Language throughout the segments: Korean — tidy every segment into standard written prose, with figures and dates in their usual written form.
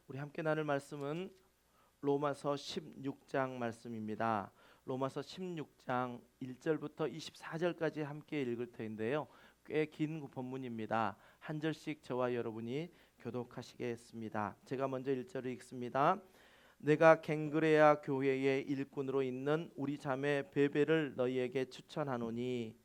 우리 함께 나눌 말씀은 로마서 16장 말씀입니다. 로마서 16장 1절부터 24절까지 함께 읽을 터인데요. 꽤 긴 본문입니다. 한 절씩 저와 여러분이 교독하시겠습니다. 제가 먼저 1절을 읽습니다. 내가 갱그레아 교회의 일꾼으로 있는 우리 자매 베베를 너희에게 추천하노니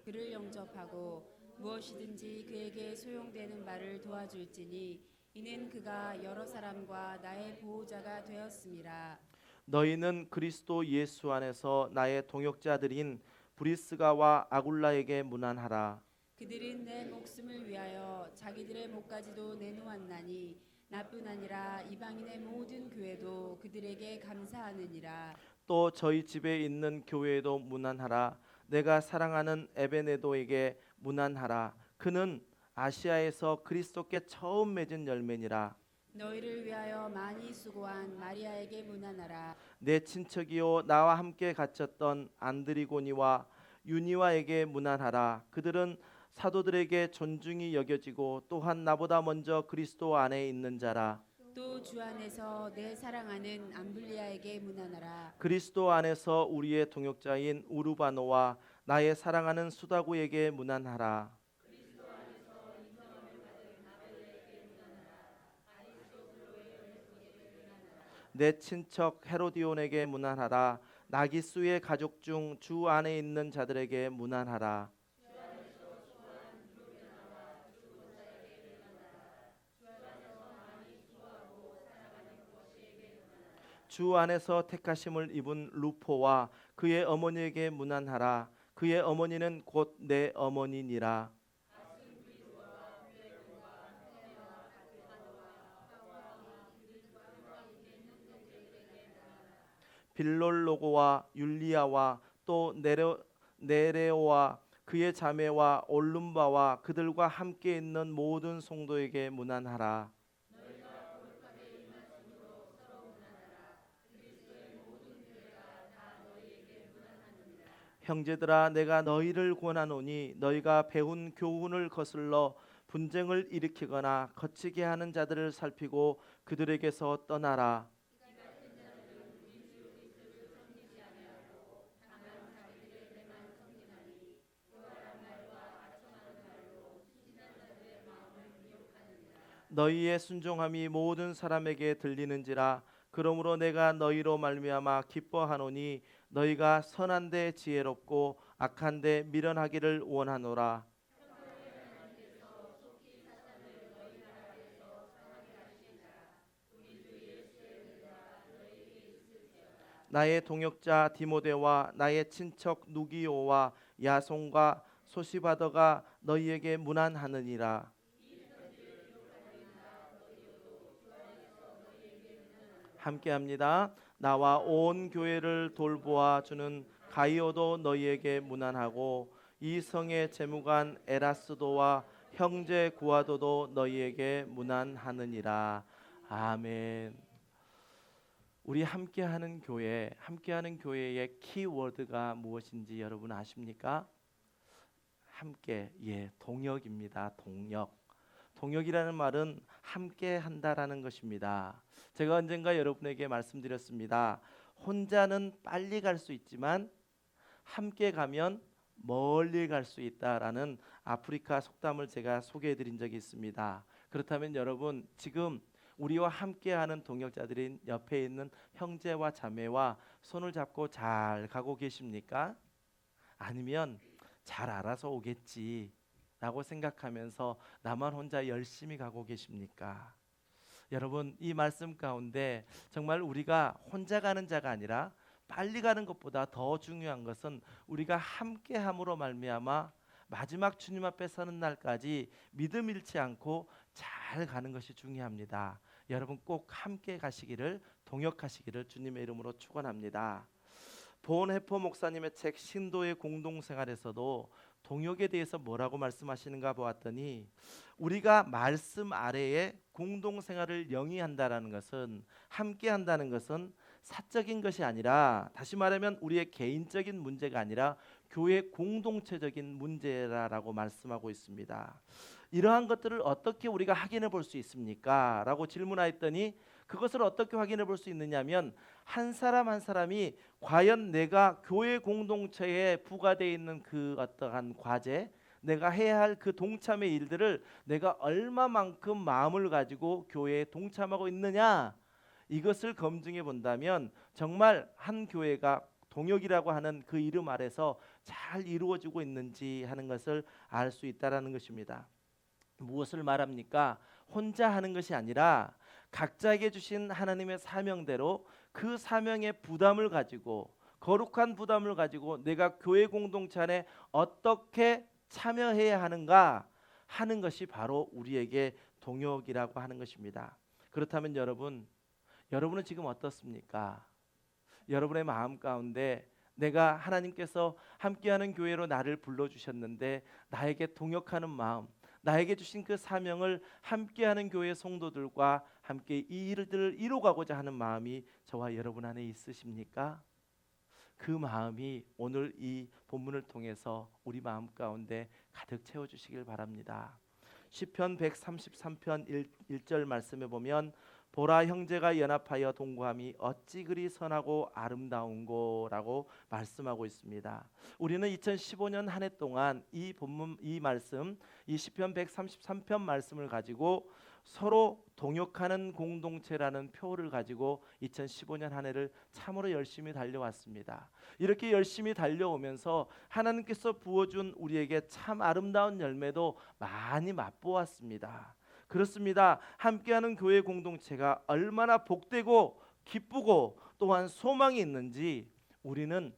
그를 영접하고 무엇이든지 그에게 소용되는 바를 도와줄지니 이는 그가 여러 사람과 나의 보호자가 되었음이라. 너희는 그리스도 예수 안에서 나의 동역자들인 브리스가와 아굴라에게 문안하라. 그들은 내 목숨을 위하여 자기들의 목까지도 내놓았나니 나뿐 아니라 이방인의 모든 교회도 그들에게 감사하느니라. 또 저희 집에 있는 교회에도 문안하라. 내가 사랑하는 에베네도에게 문안하라. 그는 아시아에서 그리스도께 처음 맺은 열매니라. 너희를 위하여 많이 수고한 마리아에게 문안하라. 내 친척이요 나와 함께 갇혔던 안드리고니와 유니와에게 문안하라. 그들은 사도들에게 존중이 여겨지고 또한 나보다 먼저 그리스도 안에 있는 자라. 또 주 안에서 내 사랑하는 암블리아에게 문안하라. 그리스도 안에서 우리의 동역자인 우르바노와 나의 사랑하는 수다구에게 문안하라. 내 친척 헤로디온에게 문안하라. 나기수의 가족 중 주 안에 있는 자들에게 문안하라. 주 안에서 택하심을 입은 루포와 그의 어머니에게 문안하라. 그의 어머니는 곧 내 어머니니라. 빌롤로고와 율리아와 또 네레오와 그의 자매와 올lum바와 그들과 함께 있는 모든 성도에게 문안하라. 형제들아 내가 너희를 권하노니 너희가 배운 교훈을 거슬러 분쟁을 일으키거나 거치게 하는 자들을 살피고 그들에게서 떠나라. 너희의 순종함이 모든 사람에게 들리는지라. 그러므로 내가 너희로 말미암아 기뻐하노니 너희가 선한데 지혜롭고 악한데 미련하기를 원하노라. 나의 동역자 디모데와 나의 친척 누기오와 야손과 소시바더가 너희에게 문안하느니라. 함께합니다. 나와 온 교회를 돌보아 주는 가이오도 너희에게 문안하고 이 성의 재무관 에라스도와 형제 구아도도 너희에게 문안하느니라. 아멘. 우리 함께하는 교회의 키워드가 무엇인지 여러분 아십니까? 함께, 동역입니다. 동역이라는 말은 함께 한다라는 것입니다. 제가 언젠가 여러분에게 말씀드렸습니다. 혼자는 빨리 갈 수 있지만 함께 가면 멀리 갈 수 있다라는 아프리카 속담을 제가 소개해 드린 적이 있습니다. 그렇다면 여러분 지금 우리와 함께하는 동역자들인 옆에 있는 형제와 자매와 손을 잡고 잘 가고 계십니까? 아니면 잘 알아서 오겠지 라고 생각하면서 나만 혼자 열심히 가고 계십니까? 여러분 이 말씀 가운데 정말 우리가 혼자 가는 자가 아니라 빨리 가는 것보다 더 중요한 것은 우리가 함께함으로 말미암아 마지막 주님 앞에 서는 날까지 믿음 잃지 않고 잘 가는 것이 중요합니다. 여러분 꼭 함께 가시기를 동역하시기를 주님의 이름으로 축원합니다. 본해포 목사님의 책 신도의 공동생활에서도 동역에 대해서 뭐라고 말씀하시는가 보았더니 우리가 말씀 아래에 공동생활을 영위한다라는 것은 함께한다는 것은 사적인 것이 아니라 다시 말하면 우리의 개인적인 문제가 아니라 교회 공동체적인 문제라고 말씀하고 있습니다. 이러한 것들을 어떻게 우리가 확인해 볼 수 있습니까? 라고 질문하였더니 그것을 어떻게 확인해 볼 수 있느냐면 한 사람 한 사람이 과연 내가 교회 공동체에 부과되어 있는 그 어떠한 과제, 내가 해야 할 그 동참의 일들을 내가 얼마만큼 마음을 가지고 교회에 동참하고 있느냐, 이것을 검증해 본다면 정말 한 교회가 동역이라고 하는 그 이름 아래서 잘 이루어지고 있는지 하는 것을 알 수 있다라는 것입니다. 무엇을 말합니까? 혼자 하는 것이 아니라 각자에게 주신 하나님의 사명대로 그 사명의 부담을 가지고, 거룩한 부담을 가지고 내가 교회 공동체 안에 어떻게 참여해야 하는가 하는 것이 바로 우리에게 동역이라고 하는 것입니다. 그렇다면 여러분은 지금 어떻습니까? 여러분의 마음 가운데 내가 하나님께서 함께하는 교회로 나를 불러주셨는데 나에게 동역하는 마음, 나에게 주신 그 사명을 함께하는 교회 성도들과 함께 이 일들을 이루어가고자 하는 마음이 저와 여러분 안에 있으십니까? 그 마음이 오늘 이 본문을 통해서 우리 마음 가운데 가득 채워주시길 바랍니다. 시편 133편 1절 말씀에 보면 보라, 형제가 연합하여 동거함이 어찌 그리 선하고 아름다운고라고 말씀하고 있습니다. 우리는 2015년 한 해 동안 이 본문, 이 말씀, 이 시편 133편 말씀을 가지고 서로 동역하는 공동체라는 표를 가지고 2015년 한 해를 참으로 열심히 달려왔습니다. 이렇게 열심히 달려오면서 하나님께서 부어준 우리에게 참 아름다운 열매도 많이 맛보았습니다. 그렇습니다. 함께하는 교회 공동체가 얼마나 복되고 기쁘고 또한 소망이 있는지 우리는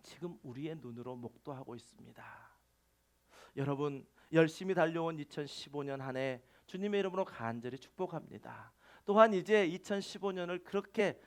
지금 우리의 눈으로 목도하고 있습니다. 여러분, 열심히 달려온 2015년 한 해 주님의 이름으로 간절히 축복합니다. 또한 이제 2015년을 그렇게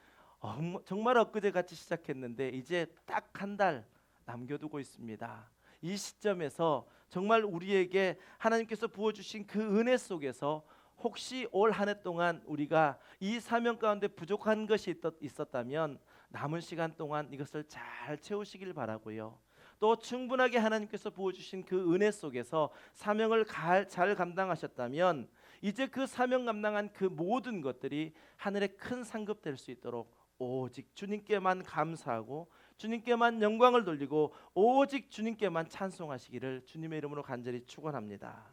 정말 엊그제같이 시작했는데 이제 딱 한 달 남겨두고 있습니다. 이 시점에서 정말 우리에게 하나님께서 부어주신 그 은혜 속에서 혹시 올 한 해 동안 우리가 이 사명 가운데 부족한 것이 있었다면 남은 시간 동안 이것을 잘 채우시길 바라고요. 또 충분하게 하나님께서 부어주신 그 은혜 속에서 사명을 잘 감당하셨다면 이제 그 사명 감당한 그 모든 것들이 하늘에 큰 상급될 수 있도록 오직 주님께만 감사하고 주님께만 영광을 돌리고 오직 주님께만 찬송하시기를 주님의 이름으로 간절히 축원합니다.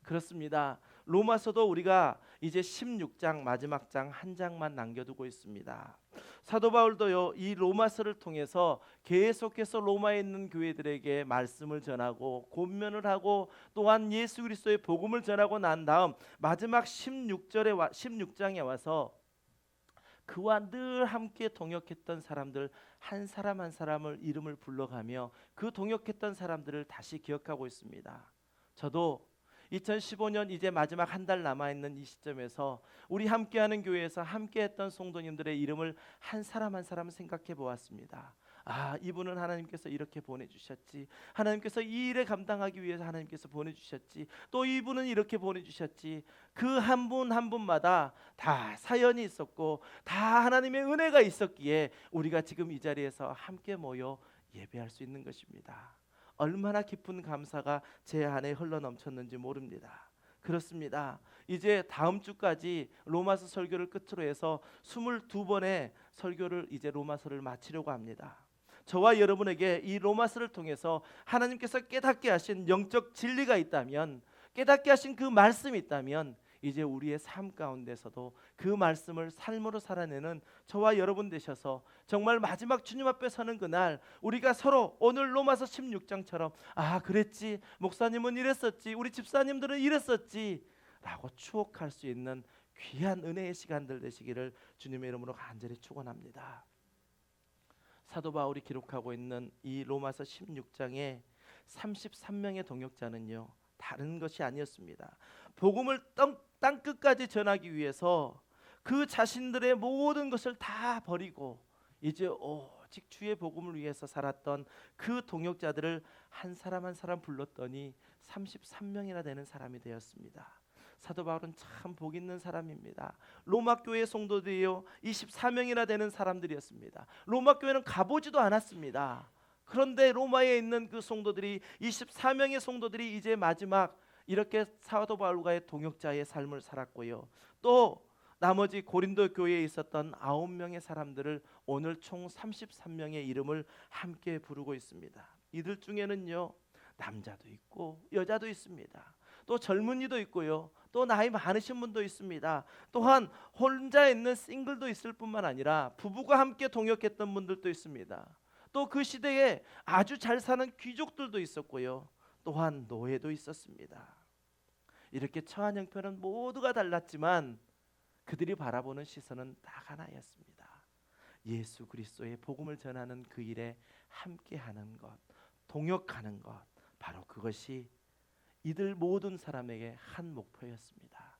그렇습니다. 로마서도 우리가 이제 16장 마지막 장 한 장만 남겨두고 있습니다. 사도 바울도요, 이 로마서를 통해서 계속해서 로마에 있는 교회들에게 말씀을 전하고 권면을 하고 또한 예수 그리스도의 복음을 전하고 난 다음 마지막 16장에 와서 그와 늘 함께 동역했던 사람들 한 사람 한 사람을 이름을 불러가며 그 동역했던 사람들을 다시 기억하고 있습니다. 저도 2015년 이제 마지막 한 달 남아있는 이 시점에서 우리 함께하는 교회에서 함께했던 성도님들의 이름을 한 사람 한 사람 생각해 보았습니다. 아, 이분은 하나님께서 이렇게 보내주셨지, 하나님께서 이 일에 감당하기 위해서 하나님께서 보내주셨지, 또 이분은 이렇게 보내주셨지. 그 한 분 한 분마다 다 사연이 있었고 다 하나님의 은혜가 있었기에 우리가 지금 이 자리에서 함께 모여 예배할 수 있는 것입니다. 얼마나 깊은 감사가 제 안에 흘러넘쳤는지 모릅니다. 그렇습니다. 이제 다음 주까지 로마서 설교를 끝으로 해서 22번의 설교를 이제 로마서를 마치려고 합니다. 저와 여러분에게 이 로마서를 통해서 하나님께서 깨닫게 하신 영적 진리가 있다면, 깨닫게 하신 그 말씀이 있다면 이제 우리의 삶 가운데서도 그 말씀을 삶으로 살아내는 저와 여러분 되셔서 정말 마지막 주님 앞에 서는 그날 우리가 서로 오늘 로마서 16장처럼 아, 그랬지, 목사님은 이랬었지, 우리 집사님들은 이랬었지 라고 추억할 수 있는 귀한 은혜의 시간들 되시기를 주님의 이름으로 간절히 축원합니다. 사도 바울이 기록하고 있는 이 로마서 16장에 33명의 동역자는요, 다른 것이 아니었습니다. 복음을 땅 끝까지 전하기 위해서 그 자신들의 모든 것을 다 버리고 이제 오직 주의 복음을 위해서 살았던 그 동역자들을 한 사람 한 사람 불렀더니 33명이나 되는 사람이 되었습니다. 사도 바울은 참 복 있는 사람입니다. 로마 교회 성도들이요 24명이나 되는 사람들이었습니다. 로마 교회는 가보지도 않았습니다. 그런데 로마에 있는 그 성도들이 24명의 성도들이 이제 마지막 이렇게 사도 바울과의 동역자의 삶을 살았고요. 또 나머지 고린도 교회에 있었던 9명의 사람들을 오늘 총 33명의 이름을 함께 부르고 있습니다. 이들 중에는요, 남자도 있고 여자도 있습니다. 또 젊은이도 있고요. 또 나이 많으신 분도 있습니다. 또한 혼자 있는 싱글도 있을 뿐만 아니라 부부가 함께 동역했던 분들도 있습니다. 또 그 시대에 아주 잘 사는 귀족들도 있었고요. 또한 노예도 있었습니다. 이렇게 처한 형편은 모두가 달랐지만 그들이 바라보는 시선은 다 하나였습니다. 예수 그리스도의 복음을 전하는 그 일에 함께하는 것, 동역하는 것, 바로 그것이 이들 모든 사람에게 한 목표였습니다.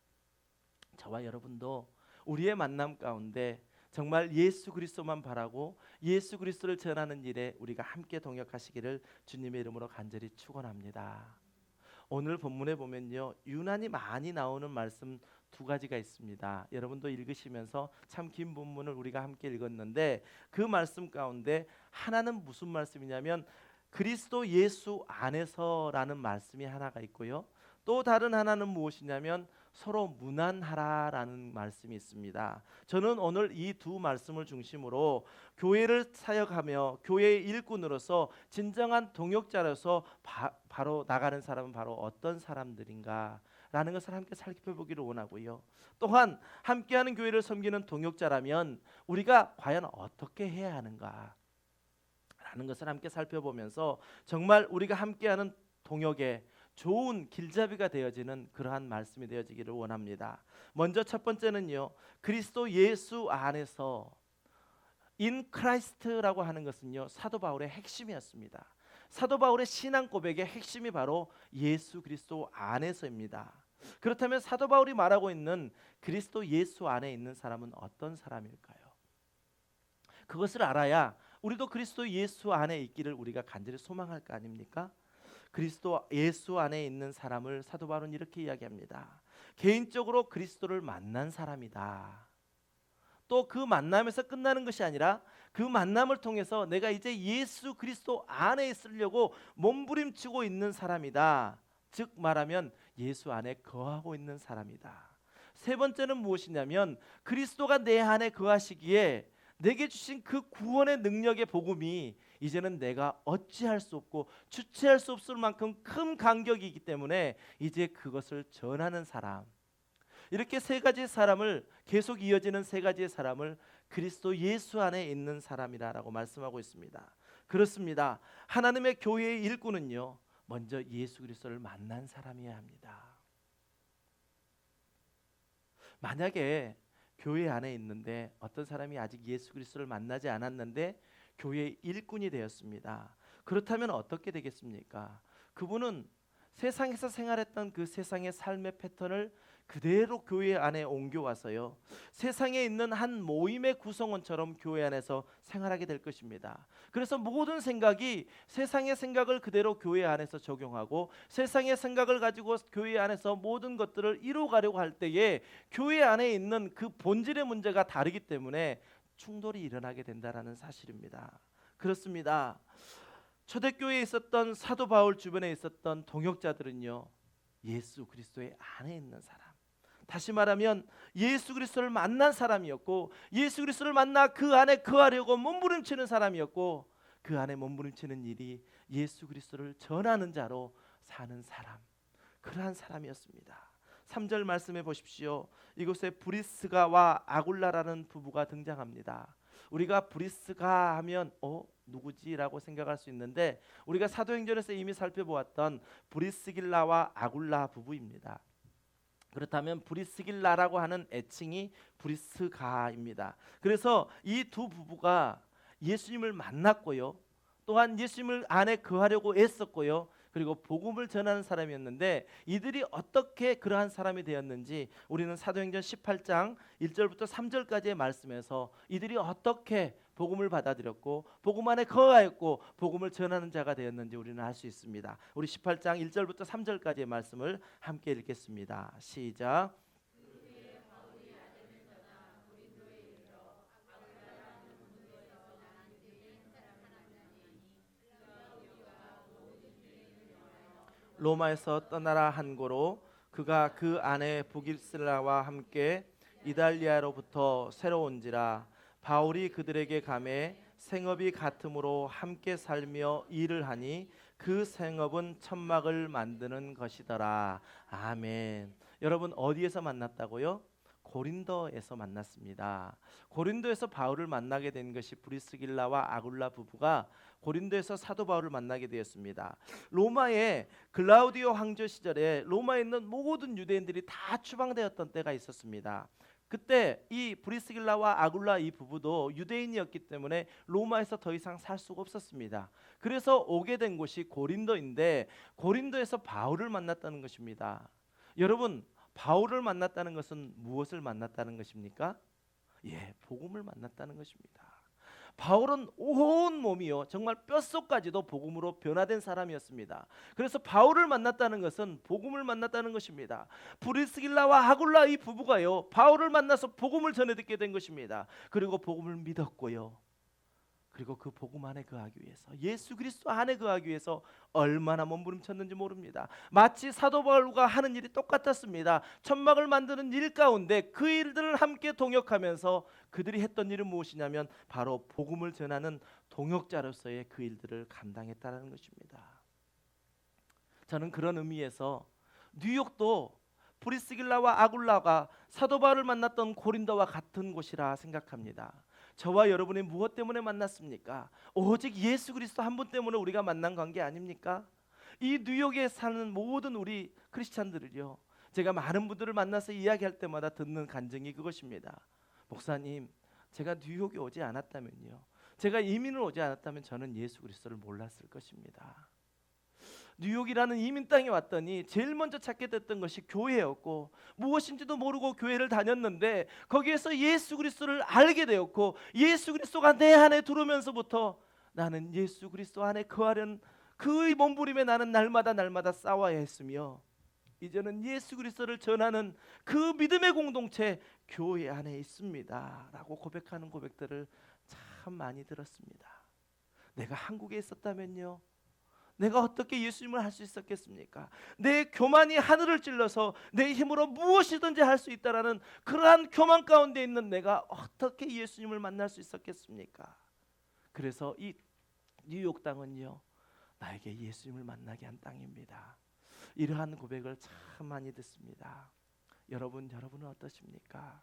저와 여러분도 우리의 만남 가운데 정말 예수 그리스도만 바라고 예수 그리스도를 전하는 일에 우리가 함께 동역하시기를 주님의 이름으로 간절히 축원합니다. 오늘 본문에 보면요, 유난히 많이 나오는 말씀 두 가지가 있습니다. 여러분도 읽으시면서 참 긴 본문을 우리가 함께 읽었는데 그 말씀 가운데 하나는 무슨 말씀이냐면 그리스도 예수 안에서라는 말씀이 하나가 있고요. 또 다른 하나는 무엇이냐면 서로 문안하라라는 말씀이 있습니다. 저는 오늘 이 두 말씀을 중심으로 교회를 사역하며 교회의 일꾼으로서 진정한 동역자로서 바로 나가는 사람은 바로 어떤 사람들인가 라는 것을 함께 살펴보기를 원하고요. 또한 함께하는 교회를 섬기는 동역자라면 우리가 과연 어떻게 해야 하는가 라는 것을 함께 살펴보면서 정말 우리가 함께하는 동역에 좋은 길잡이가 되어지는 그러한 말씀이 되어지기를 원합니다. 먼저 첫 번째는요, 그리스도 예수 안에서 in Christ라고 하는 것은요, 사도 바울의 핵심이었습니다. 사도 바울의 신앙 고백의 핵심이 바로 예수 그리스도 안에서입니다. 그렇다면 사도 바울이 말하고 있는 그리스도 예수 안에 있는 사람은 어떤 사람일까요? 그것을 알아야 우리도 그리스도 예수 안에 있기를 우리가 간절히 소망할 거 아닙니까? 그리스도 예수 안에 있는 사람을 사도 바울은 이렇게 이야기합니다. 개인적으로 그리스도를 만난 사람이다. 또 그 만남에서 끝나는 것이 아니라 그 만남을 통해서 내가 이제 예수 그리스도 안에 있으려고 몸부림치고 있는 사람이다. 즉 말하면 예수 안에 거하고 있는 사람이다. 세 번째는 무엇이냐면 그리스도가 내 안에 거하시기에 내게 주신 그 구원의 능력의 복음이 이제는 내가 어찌할 수 없고 주체할 수 없을 만큼 큰 간격이기 때문에 이제 그것을 전하는 사람. 이렇게 세 가지 사람을 계속 이어지는 세 가지의 사람을 그리스도 예수 안에 있는 사람이라고 말씀하고 있습니다. 그렇습니다. 하나님의 교회의 일꾼은요, 먼저 예수 그리스도를 만난 사람이어야 합니다. 만약에 교회 안에 있는데 어떤 사람이 아직 예수 그리스도를 만나지 않았는데 교회의 일꾼이 되었습니다. 그렇다면 어떻게 되겠습니까? 그분은 세상에서 생활했던 그 세상의 삶의 패턴을 그대로 교회 안에 옮겨와서요, 세상에 있는 한 모임의 구성원처럼 교회 안에서 생활하게 될 것입니다. 그래서 모든 생각이 세상의 생각을 그대로 교회 안에서 적용하고 세상의 생각을 가지고 교회 안에서 모든 것들을 이루어가려고 할 때에 교회 안에 있는 그 본질의 문제가 다르기 때문에 충돌이 일어나게 된다는 사실입니다. 그렇습니다. 초대교회에 있었던 사도 바울 주변에 있었던 동역자들은요, 예수 그리스도의 안에 있는 사람, 다시 말하면 예수 그리스도를 만난 사람이었고 예수 그리스도를 만나 그 안에 거하려고 몸부림치는 사람이었고 그 안에 몸부림치는 일이 예수 그리스도를 전하는 자로 사는 사람, 그러한 사람이었습니다. 3절 말씀해 보십시오. 이곳에 브리스가와 아굴라라는 부부가 등장합니다. 우리가 브리스가 하면 누구지라고 생각할 수 있는데 우리가 사도행전에서 이미 살펴보았던 브리스길라와 아굴라 부부입니다. 그렇다면 브리스길라라고 하는 애칭이 브리스가입니다. 그래서 이 두 부부가 예수님을 만났고요, 또한 예수님을 안에 거하려고 애썼고요, 그리고 복음을 전하는 사람이었는데 이들이 어떻게 그러한 사람이 되었는지 우리는 사도행전 18장 1절부터 3절까지의 말씀에서 이들이 어떻게 복음을 받아들였고 복음 안에 거하였고 복음을 전하는 자가 되었는지 우리는 알 수 있습니다. 우리 18장 1절부터 3절까지의 말씀을 함께 읽겠습니다. 시작. 로마에서 떠나라 한 고로 그가 그 아내 부길슬라와 함께 이달리아로부터 새로 온지라. 바울이 그들에게 감해 생업이 같으므로 함께 살며 일을 하니 그 생업은 천막을 만드는 것이더라. 아멘. 여러분 어디에서 만났다고요? 고린도에서 만났습니다. 고린도에서 바울을 만나게 된 것이 브리스길라와 아굴라 부부가 고린도에서 사도 바울을 만나게 되었습니다. 로마의 글라우디오 황제 시절에 로마에 있는 모든 유대인들이 다 추방되었던 때가 있었습니다. 그때 이 브리스길라와 아굴라 이 부부도 유대인이었기 때문에 로마에서 더 이상 살 수가 없었습니다. 그래서 오게 된 곳이 고린도인데 고린도에서 바울을 만났다는 것입니다. 여러분, 바울을 만났다는 것은 무엇을 만났다는 것입니까? 예, 복음을 만났다는 것입니다. 바울은 온 몸이요 정말 뼛속까지도 복음으로 변화된 사람이었습니다. 그래서 바울을 만났다는 것은 복음을 만났다는 것입니다. 브리스길라와 아굴라 이 부부가요 바울을 만나서 복음을 전해 듣게 된 것입니다. 그리고 복음을 믿었고요. 그리고 그 복음 안에 거하기 위해서 예수 그리스도 안에 거하기 위해서 얼마나 몸부림쳤는지 모릅니다. 마치 사도 바울과 하는 일이 똑같았습니다. 천막을 만드는 일 가운데 그 일들을 함께 동역하면서 그들이 했던 일은 무엇이냐면 바로 복음을 전하는 동역자로서의 그 일들을 감당했다는 것입니다. 저는 그런 의미에서 뉴욕도 브리스길라와 아굴라가 사도 바울을 만났던 고린도와 같은 곳이라 생각합니다. 저와 여러분이 무엇 때문에 만났습니까? 오직 예수 그리스도 한 분 때문에 우리가 만난 관계 아닙니까? 이 뉴욕에 사는 모든 우리 크리스찬들을요 제가 많은 분들을 만나서 이야기할 때마다 듣는 간증이 그것입니다. 목사님, 제가 뉴욕에 오지 않았다면요, 제가 이민을 오지 않았다면 저는 예수 그리스도를 몰랐을 것입니다. 뉴욕이라는 이민 땅에 왔더니 제일 먼저 찾게 됐던 것이 교회였고 무엇인지도 모르고 교회를 다녔는데 거기에서 예수 그리스도를 알게 되었고 예수 그리스도가 내 안에 들어오면서부터 나는 예수 그리스도 안에 거하려는 그 몸부림에 나는 날마다 싸워야 했으며 이제는 예수 그리스도를 전하는 그 믿음의 공동체 교회 안에 있습니다 라고 고백하는 고백들을 참 많이 들었습니다. 내가 한국에 있었다면요, 내가 어떻게 예수님을 할 수 있었겠습니까? 내 교만이 하늘을 찔러서 내 힘으로 무엇이든지 할 수 있다라는 그러한 교만 가운데 있는 내가 어떻게 예수님을 만날 수 있었겠습니까? 그래서 이 뉴욕 땅은요 나에게 예수님을 만나게 한 땅입니다. 이러한 고백을 참 많이 듣습니다. 여러분은 어떠십니까?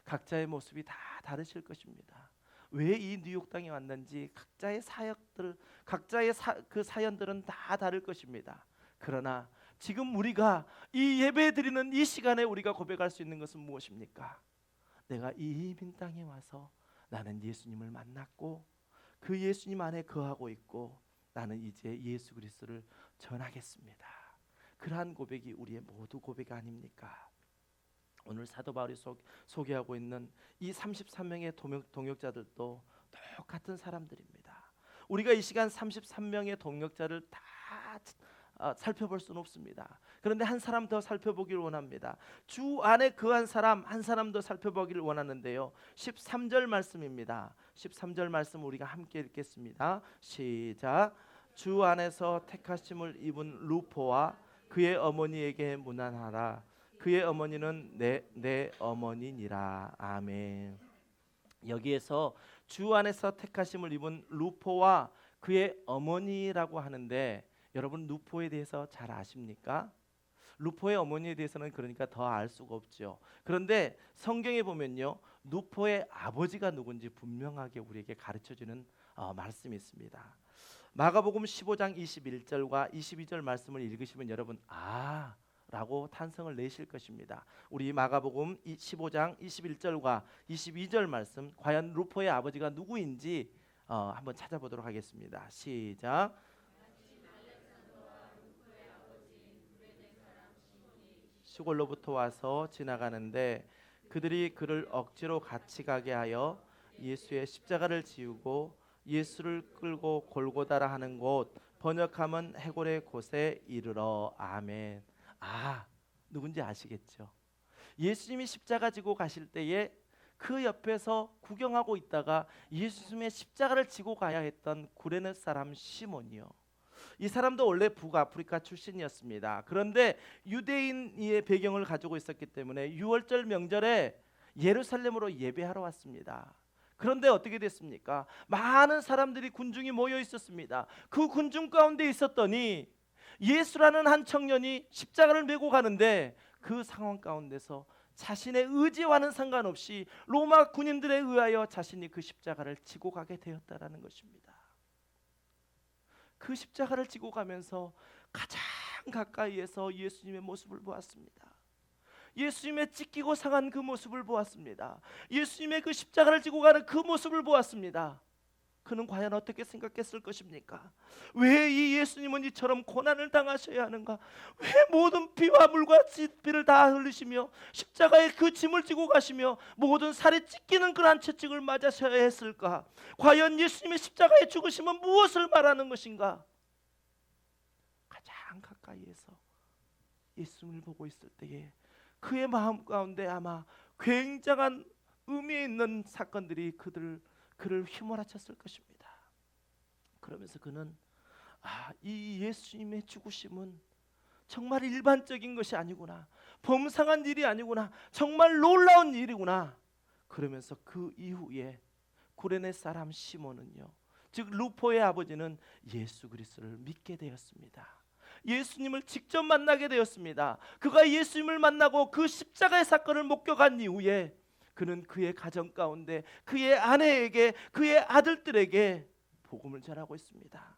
각자의 모습이 다 다르실 것입니다. 왜 이 뉴욕 땅에 왔는지 각자의 사역들, 각자의 그 사연들은 다 다를 것입니다. 그러나 지금 우리가 이 예배 드리는 이 시간에 우리가 고백할 수 있는 것은 무엇입니까? 내가 이 이민 땅에 와서 나는 예수님을 만났고 그 예수님 안에 거하고 있고 나는 이제 예수 그리스도를 전하겠습니다. 그러한 고백이 우리의 모두 고백 아닙니까? 오늘 사도 바울이 소개하고 있는 이 33명의 동역자들도 똑같은 사람들입니다. 우리가 이 시간 33명의 동역자를 다 살펴볼 수는 없습니다. 그런데 한 사람 더 살펴보기를 원합니다. 주 안에 거한 사람 한 사람 더 살펴보기를 원하는데요 13절 말씀입니다. 13절 말씀 우리가 함께 읽겠습니다. 시작. 주 안에서 택하심을 입은 루포와 그의 어머니에게 문안하라. 그의 어머니는 내 어머니니라. 아멘. 여기에서 주 안에서 택하심을 입은 루포와 그의 어머니라고 하는데 여러분 루포에 대해서 잘 아십니까? 루포의 어머니에 대해서는 그러니까 더 알 수가 없죠. 그런데 성경에 보면요 루포의 아버지가 누군지 분명하게 우리에게 가르쳐주는 말씀이 있습니다. 마가복음 15장 21절과 22절 말씀을 읽으시면 여러분 라고 탄성을 내실 것입니다. 우리 마가복음 15장 21절과 22절 말씀 과연 루포의 아버지가 누구인지 한번 찾아보도록 하겠습니다. 시작. 시골로부터 와서 지나가는데 그들이 그를 억지로 같이 가게 하여 예수의 십자가를 지우고 예수를 끌고 골고다라 하는 곳, 번역하면 해골의 곳에 이르러. 아멘. 누군지 아시겠죠? 예수님이 십자가 지고 가실 때에 그 옆에서 구경하고 있다가 예수님의 십자가를 지고 가야 했던 구레네 사람 시몬이요, 이 사람도 원래 북아프리카 출신이었습니다. 그런데 유대인의 배경을 가지고 있었기 때문에 유월절 명절에 예루살렘으로 예배하러 왔습니다. 그런데 어떻게 됐습니까? 많은 사람들이 군중이 모여 있었습니다. 그 군중 가운데 있었더니 예수라는 한 청년이 십자가를 메고 가는데 그 상황 가운데서 자신의 의지와는 상관없이 로마 군인들에 의하여 자신이 그 십자가를 지고 가게 되었다라는 것입니다. 그 십자가를 지고 가면서 가장 가까이에서 예수님의 모습을 보았습니다. 예수님의 찢기고 상한 그 모습을 보았습니다. 예수님의 그 십자가를 지고 가는 그 모습을 보았습니다. 그는 과연 어떻게 생각했을 것입니까? 왜 이 예수님은 이처럼 고난을 당하셔야 하는가? 왜 모든 피와 물과 피를 다 흘리시며 십자가에 그 짐을 지고 가시며 모든 살이 찢기는 그러한 채찍을 맞으셔야 했을까? 과연 예수님의 십자가의 죽으심은 무엇을 말하는 것인가? 가장 가까이에서 예수님을 보고 있을 때에 그의 마음 가운데 아마 굉장한 의미 있는 사건들이 그를 휘몰아쳤을 것입니다. 그러면서 그는 이 예수님의 죽으심은 정말 일반적인 것이 아니구나, 범상한 일이 아니구나, 정말 놀라운 일이구나. 그러면서 그 이후에 구레네 사람 시몬은요, 즉 루포의 아버지는 예수 그리스도를 믿게 되었습니다. 예수님을 직접 만나게 되었습니다. 그가 예수님을 만나고 그 십자가의 사건을 목격한 이후에 그는 그의 가정 가운데 그의 아내에게 그의 아들들에게 복음을 전하고 있습니다.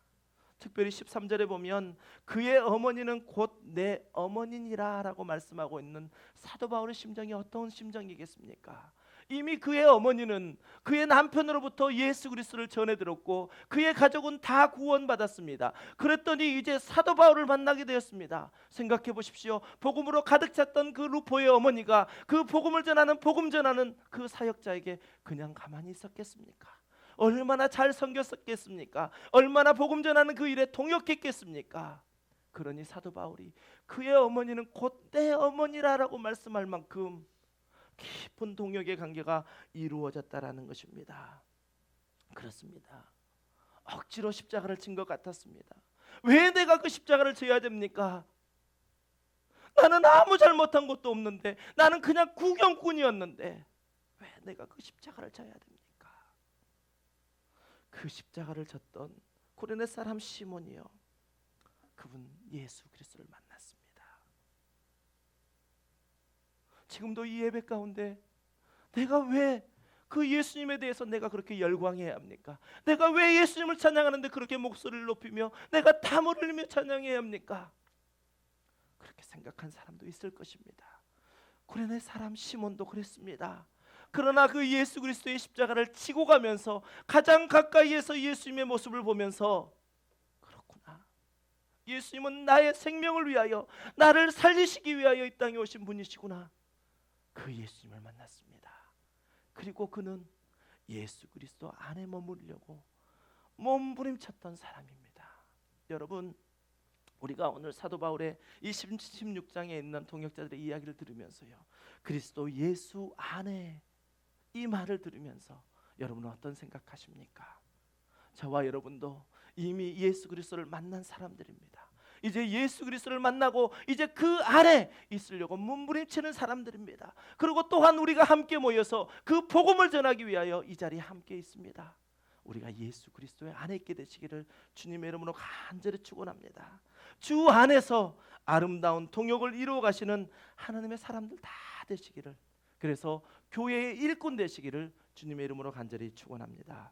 특별히 13절에 보면 그의 어머니는 곧 내 어머니니라 라고 말씀하고 있는 사도 바울의 심정이 어떤 심정이겠습니까? 이미 그의 어머니는 그의 남편으로부터 예수 그리스도를 전해 들었고 그의 가족은 다 구원받았습니다. 그랬더니 이제 사도 바울을 만나게 되었습니다. 생각해 보십시오. 복음으로 가득 찼던 그 루포의 어머니가 그 복음을 전하는 복음 전하는 그 사역자에게 그냥 가만히 있었겠습니까? 얼마나 잘 섬겼었겠습니까? 얼마나 복음 전하는 그 일에 동역했겠습니까? 그러니 사도 바울이 그의 어머니는 곧 내 어머니라라고 말씀할 만큼 깊은 동역의 관계가 이루어졌다라는 것입니다. 그렇습니다. 억지로 십자가를 진 것 같았습니다. 왜 내가 그 십자가를 져야 됩니까? 나는 아무 잘못한 것도 없는데, 나는 그냥 구경꾼이었는데 왜 내가 그 십자가를 져야 됩니까? 그 십자가를 졌던 구레네 사람 시몬이요, 그분 예수 그리스도를 만났습니다. 지금도 이 예배 가운데 내가 왜 그 예수님에 대해서 내가 그렇게 열광해야 합니까? 내가 왜 예수님을 찬양하는데 그렇게 목소리를 높이며 내가 땀을 흘리며 찬양해야 합니까? 그렇게 생각한 사람도 있을 것입니다. 구레네 사람 시몬도 그랬습니다. 그러나 그 예수 그리스도의 십자가를 치고 가면서 가장 가까이에서 예수님의 모습을 보면서, 그렇구나, 예수님은 나의 생명을 위하여, 나를 살리시기 위하여 이 땅에 오신 분이시구나. 그 예수님을 만났습니다. 그리고 그는 예수 그리스도 안에 머무르려고 몸부림쳤던 사람입니다. 여러분, 우리가 오늘 사도 바울의 이 16장에 있는 동역자들의 이야기를 들으면서요, 그리스도 예수 안에, 이 말을 들으면서 여러분은 어떤 생각하십니까? 저와 여러분도 이미 예수 그리스도를 만난 사람들입니다. 이제 예수 그리스도를 만나고 이제 그 안에 있으려고 몸부림치는 사람들입니다. 그리고 또한 우리가 함께 모여서 그 복음을 전하기 위하여 이 자리에 함께 있습니다. 우리가 예수 그리스도의 안에 있게 되시기를 주님의 이름으로 간절히 축원합니다. 주 안에서 아름다운 동역을 이루어 가시는 하나님의 사람들 다 되시기를, 그래서 교회의 일꾼 되시기를 주님의 이름으로 간절히 축원합니다.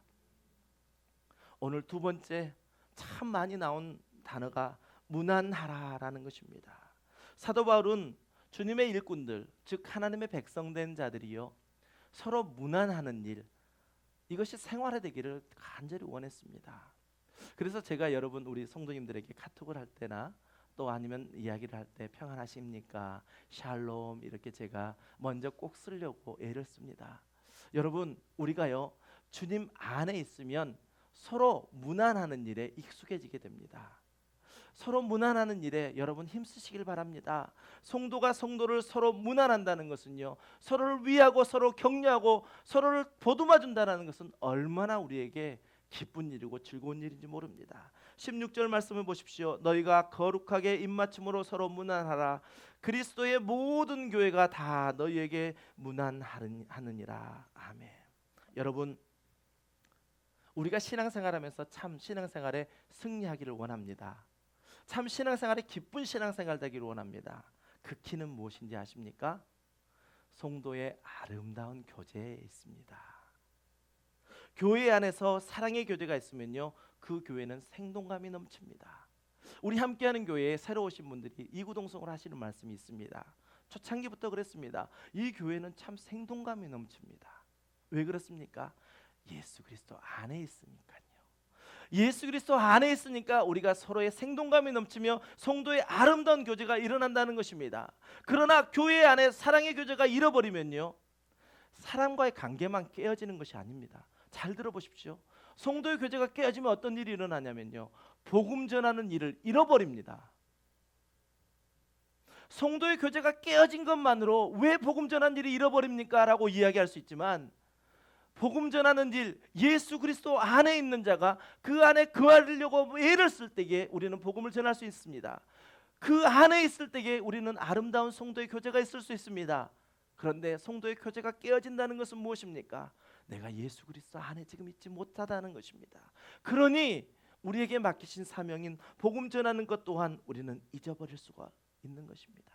오늘 두 번째 참 많이 나온 단어가 무난하라라는 것입니다. 사도 바울은 주님의 일꾼들, 즉 하나님의 백성된 자들이요, 서로 무난하는 일, 이것이 생활화되기를 간절히 원했습니다. 그래서 제가 여러분 우리 성도님들에게 카톡을 할 때나 또 아니면 이야기를 할 때 평안하십니까? 샬롬, 이렇게 제가 먼저 꼭 쓰려고 애를 씁니다. 여러분, 우리가요 주님 안에 있으면 서로 무난하는 일에 익숙해지게 됩니다. 서로 무난하는 일에 여러분 힘쓰시길 바랍니다. 성도가 성도를 서로 무난한다는 것은요, 서로를 위하고 서로 격려하고 서로를 보듬어 준다는 것은 얼마나 우리에게 기쁜 일이고 즐거운 일인지 모릅니다. 16절 말씀을 보십시오. 너희가 거룩하게 입맞춤으로 서로 문안하라. 그리스도의 모든 교회가 다 너희에게 문안하느니라. 아멘. 여러분, 우리가 신앙생활하면서 참 신앙생활에 승리하기를 원합니다. 참 신앙생활에 기쁜 신앙생활 되기를 원합니다. 그 키는 무엇인지 아십니까? 성도의 아름다운 교제에 있습니다. 교회 안에서 사랑의 교제가 있으면요, 그 교회는 생동감이 넘칩니다. 우리 함께하는 교회에 새로 오신 분들이 이구동성으로 하시는 말씀이 있습니다. 초창기부터 그랬습니다. 이 교회는 참 생동감이 넘칩니다. 왜 그렇습니까? 예수 그리스도 안에 있으니까요. 예수 그리스도 안에 있으니까 우리가 서로의 생동감이 넘치며 성도의 아름다운 교제가 일어난다는 것입니다. 그러나 교회 안에 사랑의 교제가 잃어버리면요, 사람과의 관계만 깨어지는 것이 아닙니다. 잘 들어보십시오. 성도의 교제가 깨어지면 어떤 일이 일어나냐면요, 복음 전하는 일을 잃어버립니다. 성도의 교제가 깨어진 것만으로 왜 복음 전하는 일이 잃어버립니까? 라고 이야기할 수 있지만, 복음 전하는 일, 예수 그리스도 안에 있는 자가 그 안에 거하려고 애를 쓸 때에 우리는 복음을 전할 수 있습니다. 그 안에 있을 때에 우리는 아름다운 성도의 교제가 있을 수 있습니다. 그런데 성도의 교제가 깨어진다는 것은 무엇입니까? 내가 예수 그리스도 안에 지금 있지 못하다는 것입니다. 그러니 우리에게 맡기신 사명인 복음 전하는 것 또한 우리는 잊어버릴 수가 있는 것입니다.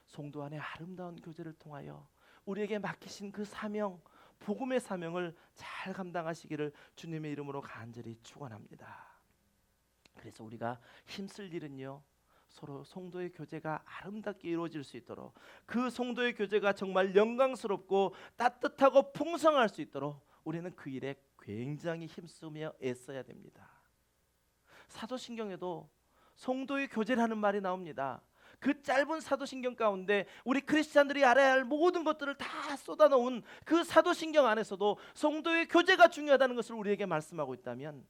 성도 안에 아름다운 교제를 통하여 우리에게 맡기신 그 사명, 복음의 사명을 잘 감당하시기를 주님의 이름으로 간절히 축원합니다. 그래서 우리가 힘쓸 일은요, 서로 성도의 교제가 아름답게 이루어질 수 있도록, 그 성도의 교제가 정말 영광스럽고 따뜻하고 풍성할 수 있도록 우리는 그 일에 굉장히 힘쓰며 애써야 됩니다. 사도신경에도 성도의 교제라는 말이 나옵니다. 그 짧은 사도신경 가운데 우리 크리스찬들이 알아야 할 모든 것들을 다 쏟아놓은 그 사도신경 안에서도 성도의 교제가 중요하다는 것을 우리에게 말씀하고 있다면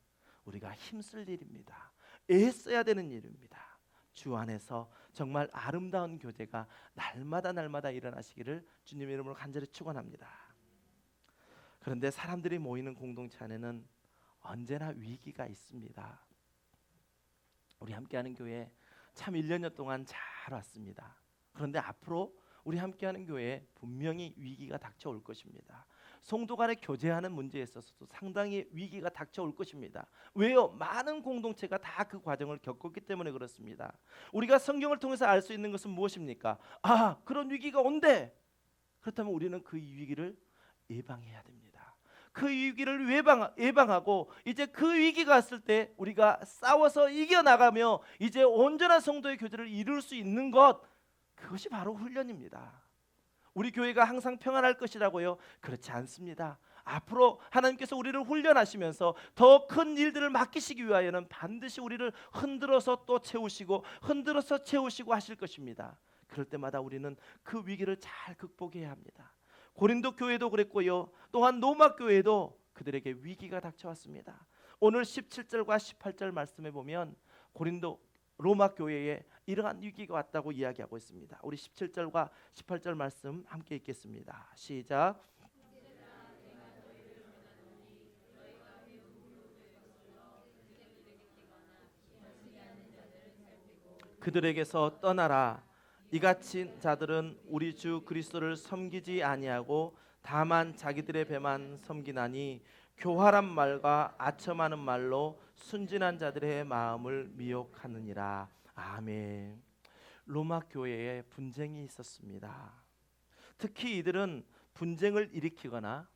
우리가 힘쓸 일입니다. 애써야 되는 일입니다. 주 안에서 정말 아름다운 교제가 날마다 일어나시기를 주님의 이름으로 간절히 축원합니다. 그런데 사람들이 모이는 공동체 안에는 언제나 위기가 있습니다. 우리 함께하는 교회 참 1년여 동안 잘 왔습니다. 그런데 앞으로 우리 함께하는 교회에 분명히 위기가 닥쳐올 것입니다. 성도 간의 교제하는 문제에 있어서도 상당히 위기가 닥쳐올 것입니다. 왜요? 많은 공동체가 다 그 과정을 겪었기 때문에 그렇습니다. 우리가 성경을 통해서 알 수 있는 것은 무엇입니까? 아, 그런 위기가 온대. 그렇다면 우리는 그 위기를 예방해야 됩니다. 그 위기를 예방하고 이제 그 위기가 왔을 때 우리가 싸워서 이겨나가며 이제 온전한 성도의 교제를 이룰 수 있는 것, 그것이 바로 훈련입니다. 우리 교회가 항상 평안할 것이라고요? 그렇지 않습니다. 앞으로 하나님께서 우리를 훈련하시면서 더 큰 일들을 맡기시기 위하여는 반드시 우리를 흔들어서 또 채우시고 흔들어서 채우시고 하실 것입니다. 그럴 때마다 우리는 그 위기를 잘 극복해야 합니다. 고린도 교회도 그랬고요, 또한 로마 교회도 그들에게 위기가 닥쳐왔습니다. 오늘 17절과 18절 말씀에 보면 로마 교회에 이러한 위기가 왔다고 이야기하고 있습니다. 우리 17절과 18절 말씀 함께 읽겠습니다. 시작. 그들에게서 떠나라. 이같이 자들은 우리 주 그리스도를 섬기지 아니하고 다만 자기들의 배만 섬기나니 교활한 말과 아첨하는 말로 순진한 자들의 마음을 미혹하느니라. 아멘. 로마 교회에 분쟁이 있었습니다. 특히 이들은 분쟁을 일으키거나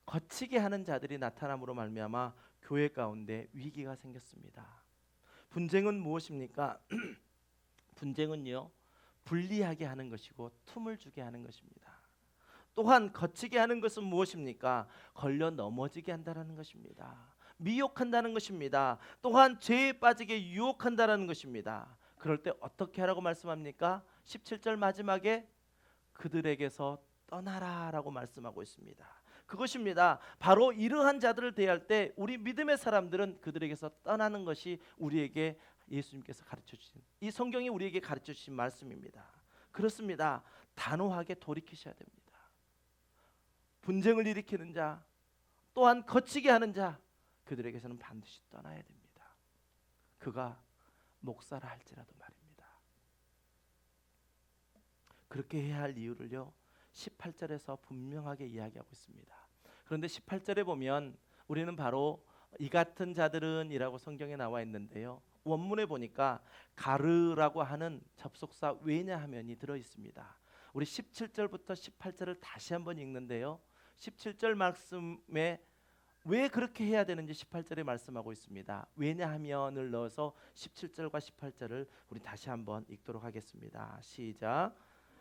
거치게 하는 자들이 나타남으로 말미암아 교회 가운데 위기가 생겼습니다. 분쟁은 무엇입니까? 분쟁은요, 불리하게 하는 것이고 틈을 주게 하는 것입니다. 또한 거치게 하는 것은 무엇입니까? 걸려 넘어지게 한다는 것입니다. 미혹한다는 것입니다. 또한 죄에 빠지게 유혹한다는 것입니다. 그럴 때 어떻게 하라고 말씀합니까? 17절 마지막에 그들에게서 떠나라 라고 말씀하고 있습니다. 그것입니다. 바로 이러한 자들을 대할 때 우리 믿음의 사람들은 그들에게서 떠나는 것이 우리에게 예수님께서 가르쳐 주신, 이 성경이 우리에게 가르쳐 주신 말씀입니다. 그렇습니다. 단호하게 돌이키셔야 됩니다. 분쟁을 일으키는 자, 또한 거치게 하는 자, 그들에게서는 반드시 떠나야 됩니다. 그가 목사라 할지라도 말입니다. 그렇게 해야 할 이유를요 18절에서 분명하게 이야기하고 있습니다. 그런데 18절에 보면 우리는 바로 이 같은 자들은 이라고 성경에 나와 있는데요, 원문에 보니까 가르라고 하는 접속사 왜냐하면이 들어 있습니다. 우리 17절부터 18절을 다시 한번 읽는데요, 17절 말씀에 왜 그렇게 해야 되는지 18절에 말씀하고 있습니다. 왜냐하면을 넣어서 17절과 18절을 우리 다시 한번 읽도록 하겠습니다. 시작.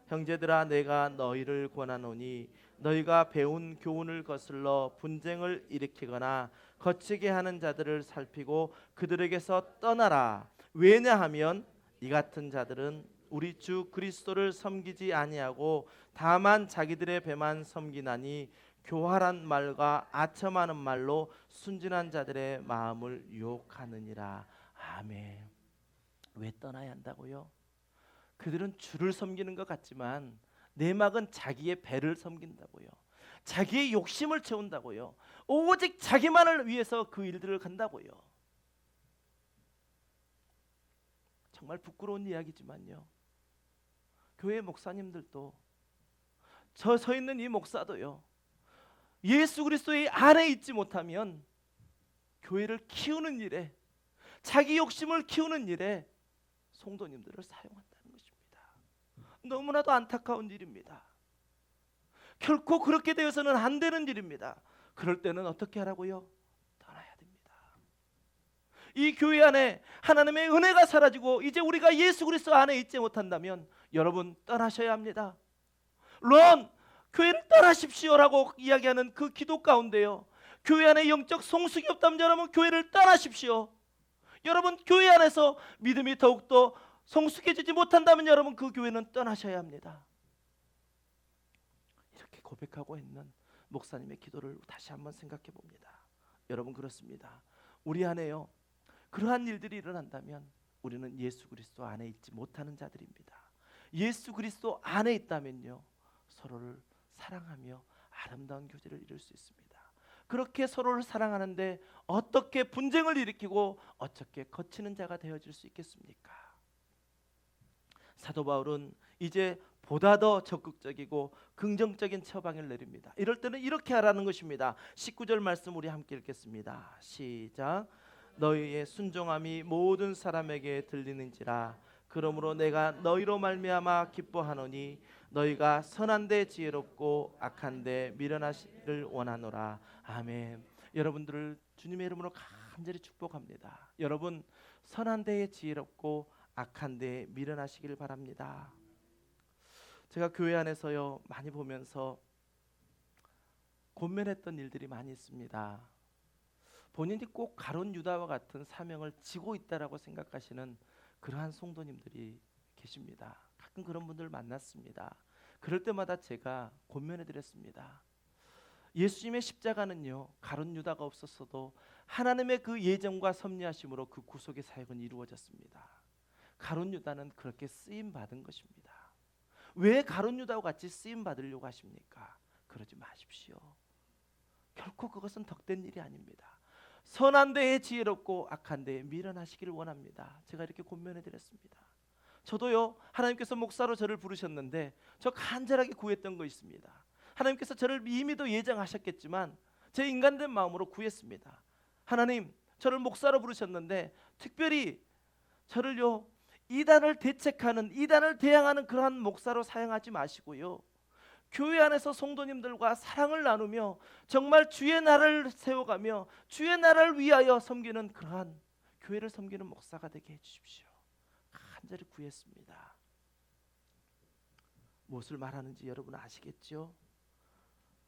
형제들아 내가 너희를 권하노니 너희가 배운 교훈을 거슬러 분쟁을 일으키거나 거치게 하는 자들을 살피고 그들에게서 떠나라. 왜냐하면 이 같은 자들은 우리 주 그리스도를 섬기지 아니하고 다만 자기들의 배만 섬기나니 교활한 말과 아첨하는 말로 순진한 자들의 마음을 유혹하느니라. 아멘. 왜 떠나야 한다고요? 그들은 주를 섬기는 것 같지만 내막은 자기의 배를 섬긴다고요. 자기의 욕심을 채운다고요. 오직 자기만을 위해서 그 일들을 간다고요. 정말 부끄러운 이야기지만요, 교회 목사님들도, 저 서 있는 이 목사도요, 예수 그리스도의 안에 있지 못하면 교회를 키우는 일에, 자기 욕심을 키우는 일에 성도님들을 사용한다는 것입니다. 너무나도 안타까운 일입니다. 결코 그렇게 되어서는 안 되는 일입니다. 그럴 때는 어떻게 하라고요? 떠나야 됩니다. 이 교회 안에 하나님의 은혜가 사라지고 이제 우리가 예수 그리스도 안에 있지 못한다면 여러분 떠나셔야 합니다. 런! 교회를 떠나십시오라고 이야기하는 그 기도 가운데요, 교회 안에 영적 성숙이 없다면 여러분 교회를 떠나십시오. 여러분 교회 안에서 믿음이 더욱더 성숙해지지 못한다면 여러분 그 교회는 떠나셔야 합니다. 이렇게 고백하고 있는 목사님의 기도를 다시 한번 생각해 봅니다. 여러분 그렇습니다. 우리 안에요 그러한 일들이 일어난다면 우리는 예수 그리스도 안에 있지 못하는 자들입니다. 예수 그리스도 안에 있다면요 서로를 사랑하며 아름다운 교제를 이룰 수 있습니다. 그렇게 서로를 사랑하는데 어떻게 분쟁을 일으키고 어떻게 거치는 자가 되어질 수 있겠습니까? 사도 바울은 이제 보다 더 적극적이고 긍정적인 처방을 내립니다. 이럴 때는 이렇게 하라는 것입니다. 19절 말씀 우리 함께 읽겠습니다. 시작. 너희의 순종함이 모든 사람에게 들리는지라. 그러므로 내가 너희로 말미암아 기뻐하노니 너희가 선한데 지혜롭고 악한데 미련하시기를 원하노라. 아멘. 여러분들을 주님의 이름으로 간절히 축복합니다. 여러분 선한데 지혜롭고 악한데 미련하시기를 바랍니다. 제가 교회 안에서요 많이 보면서 곤면했던 일들이 많이 있습니다. 본인이 꼭 가룟 유다와 같은 사명을 지고 있다라고 생각하시는 그러한 성도님들이 계십니다. 가끔 그런 분들을 만났습니다. 그럴 때마다 제가 권면해 드렸습니다. 예수님의 십자가는요 가룟 유다가 없었어도 하나님의 그 예정과 섭리하심으로 그 구속의 사역은 이루어졌습니다. 가룟 유다는 그렇게 쓰임 받은 것입니다. 왜 가룟 유다와 같이 쓰임 받으려고 하십니까? 그러지 마십시오. 결코 그것은 덕된 일이 아닙니다. 선한 데에 지혜롭고 악한 데에 미련하시기를 원합니다. 제가 이렇게 권면해 드렸습니다. 저도요 하나님께서 목사로 저를 부르셨는데 저 간절하게 구했던 거 있습니다. 하나님께서 저를 이미도 예정하셨겠지만 제 인간된 마음으로 구했습니다. 하나님 저를 목사로 부르셨는데 특별히 저를요 이단을 대책하는, 이단을 대항하는 그러한 목사로 사용하지 마시고요, 교회 안에서 성도님들과 사랑을 나누며 정말 주의 나라를 세워가며 주의 나라를 위하여 섬기는 그러한 교회를 섬기는 목사가 되게 해주십시오. 간절히 구했습니다. 무엇을 말하는지 여러분 아시겠죠?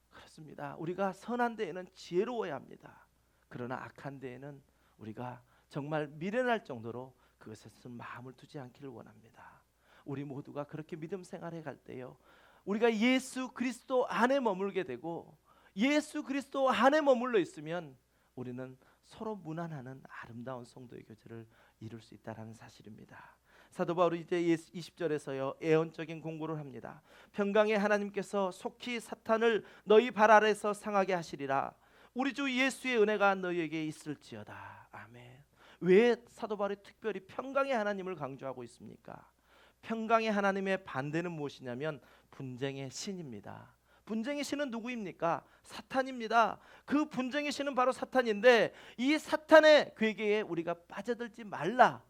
그렇습니다. 우리가 선한 데에는 지혜로워야 합니다. 그러나 악한 데에는 우리가 정말 미련할 정도로 그것에서 마음을 두지 않기를 원합니다. 우리 모두가 그렇게 믿음 생활해 갈 때요 우리가 예수 그리스도 안에 머물게 되고 예수 그리스도 안에 머물러 있으면 우리는 서로 무난하는 아름다운 성도의 교제를 이룰 수 있다는 사실입니다. 사도 바울이 이제 20절에서요 애언적인 공고를 합니다. 평강의 하나님께서 속히 사탄을 너희 발 아래서 상하게 하시리라. 우리 주 예수의 은혜가 너희에게 있을지어다. 아멘. 왜 사도 바울이 특별히 평강의 하나님을 강조하고 있습니까? 평강의 하나님의 반대는 무엇이냐면 분쟁의 신입니다. 분쟁의 신은 누구입니까? 사탄입니다. 그 분쟁의 신은 바로 사탄인데 이 사탄의 괴계에 우리가 빠져들지 말라.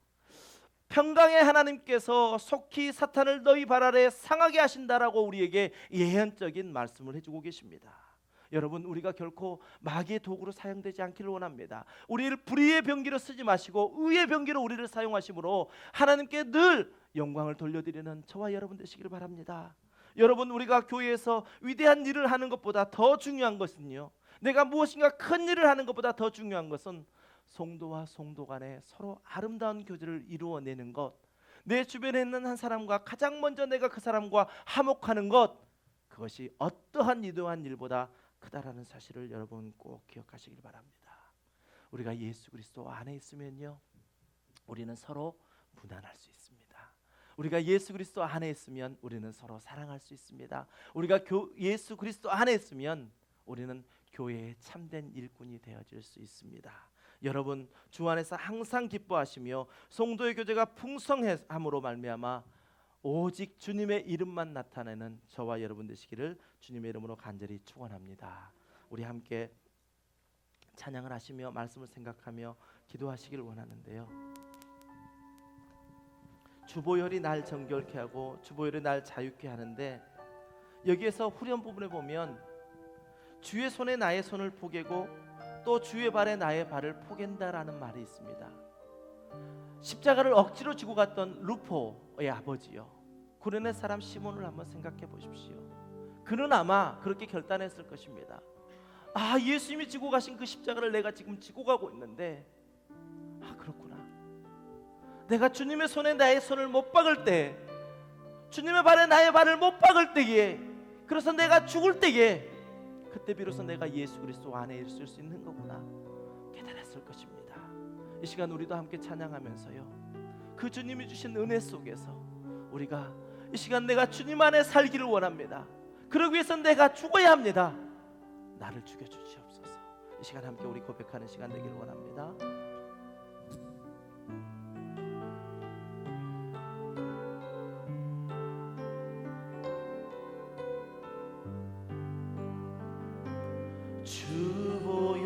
평강의 하나님께서 속히 사탄을 너희 발 아래 상하게 하신다라고 우리에게 예언적인 말씀을 해주고 계십니다. 여러분, 우리가 결코 마귀의 도구로 사용되지 않기를 원합니다. 우리를 불의의 병기로 쓰지 마시고 의의 병기로 우리를 사용하심으로 하나님께 늘 영광을 돌려드리는 저와 여러분 되시기를 바랍니다. 여러분, 우리가 교회에서 위대한 일을 하는 것보다 더 중요한 것은요, 내가 무엇인가 큰 일을 하는 것보다 더 중요한 것은 성도와 성도 간에 서로 아름다운 교제를 이루어내는 것, 내 주변에 있는 한 사람과 가장 먼저 내가 그 사람과 화목하는 것, 그것이 어떠한 이러한 일보다 크다라는 사실을 여러분 꼭 기억하시길 바랍니다. 우리가 예수 그리스도 안에 있으면요, 우리는 서로 무난할 수 있습니다. 우리가 예수 그리스도 안에 있으면 우리는 서로 사랑할 수 있습니다. 우리가 예수 그리스도 안에 있으면 우리는 교회의 참된 일꾼이 되어질 수 있습니다. 여러분, 주 안에서 항상 기뻐하시며 성도의 교제가 풍성함으로 말미암아 오직 주님의 이름만 나타내는 저와 여러분 되시기를 주님의 이름으로 간절히 축원합니다. 우리 함께 찬양을 하시며 말씀을 생각하며 기도하시길 원하는데요, 주보혈이 날 정결케 하고 주보혈이 날 자유케 하는데, 여기에서 후렴 부분에 보면 주의 손에 나의 손을 포개고 또 주의 발에 나의 발을 포갠다라는 말이 있습니다. 십자가를 억지로 지고 갔던 루포의 아버지요, 구레네 사람 시몬을 한번 생각해 보십시오. 그는 아마 그렇게 결단했을 것입니다. 아, 예수님이 지고 가신 그 십자가를 내가 지금 지고 가고 있는데, 아, 그렇구나. 내가 주님의 손에 나의 손을 못 박을 때, 주님의 발에 나의 발을 못 박을 때에, 그래서 내가 죽을 때에, 그때 비로소 내가 예수 그리스도 안에 있을 수 있는 거구나 깨달았을 것입니다. 이 시간 우리도 함께 찬양하면서요, 그 주님이 주신 은혜 속에서 우리가 이 시간 내가 주님 안에 살기를 원합니다. 그러기 위해서는 내가 죽어야 합니다. 나를 죽여주시옵소서. 이 시간 함께 우리 고백하는 시간 되기를 원합니다.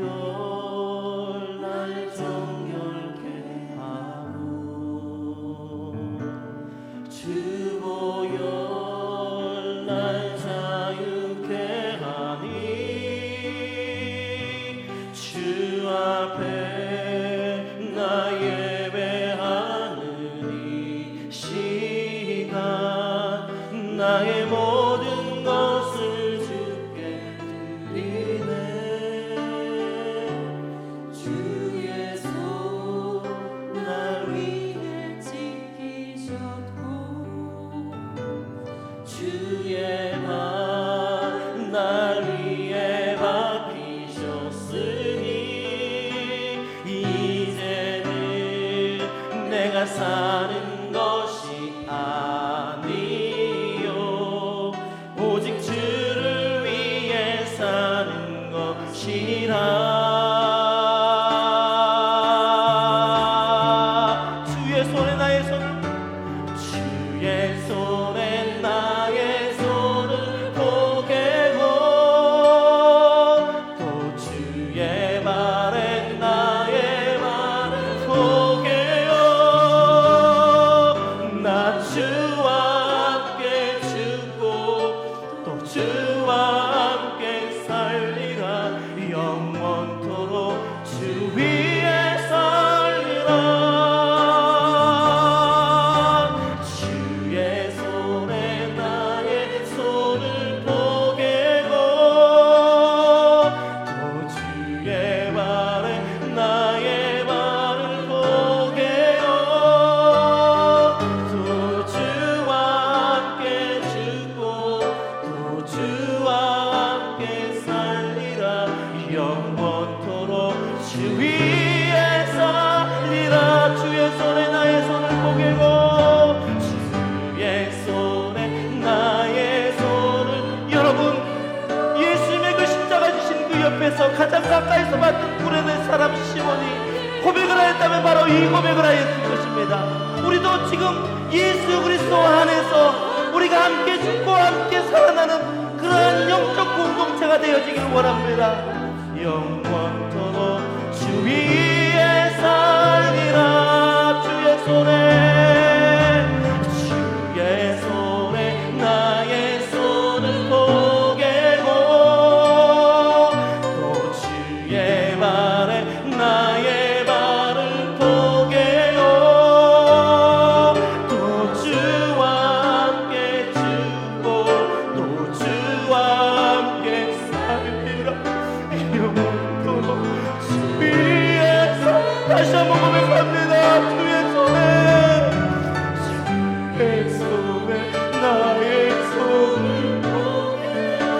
주보혈 날 정결케 하고 주보혈 날 자유케 하니, 주 앞에 나 예배하는 이 시간 나의 모든 것을 주께 드리네. 주의 손 날 위해 지키셨고 주의 발 날 위해 박히셨으니, 이제는 내가 사는 것이 아니요 오직 주를 위해 사는 것이라. 주의 손에 나의 손을, 주의 손에 나의 앞에서 가장 가까이서 봤던 구레네 사람 시몬이 고백을 하였다면 바로 이 고백을 하였을 것입니다. 우리도 지금 예수 그리스도 안에서 우리가 함께 죽고 함께 살아나는 그러한 영적 공동체가 되어지기를 원합니다. 영원토록 주 위에 살리라. 주의 손에 나의 손을 포개고 또 주의 발에 나의 발을 포개요. 또 주와 함께 죽고 또 주와 함께 살리라. 영원토록 주 위에서 다시 한번 고백합니다. 주의 손에 나의 손을 포개고.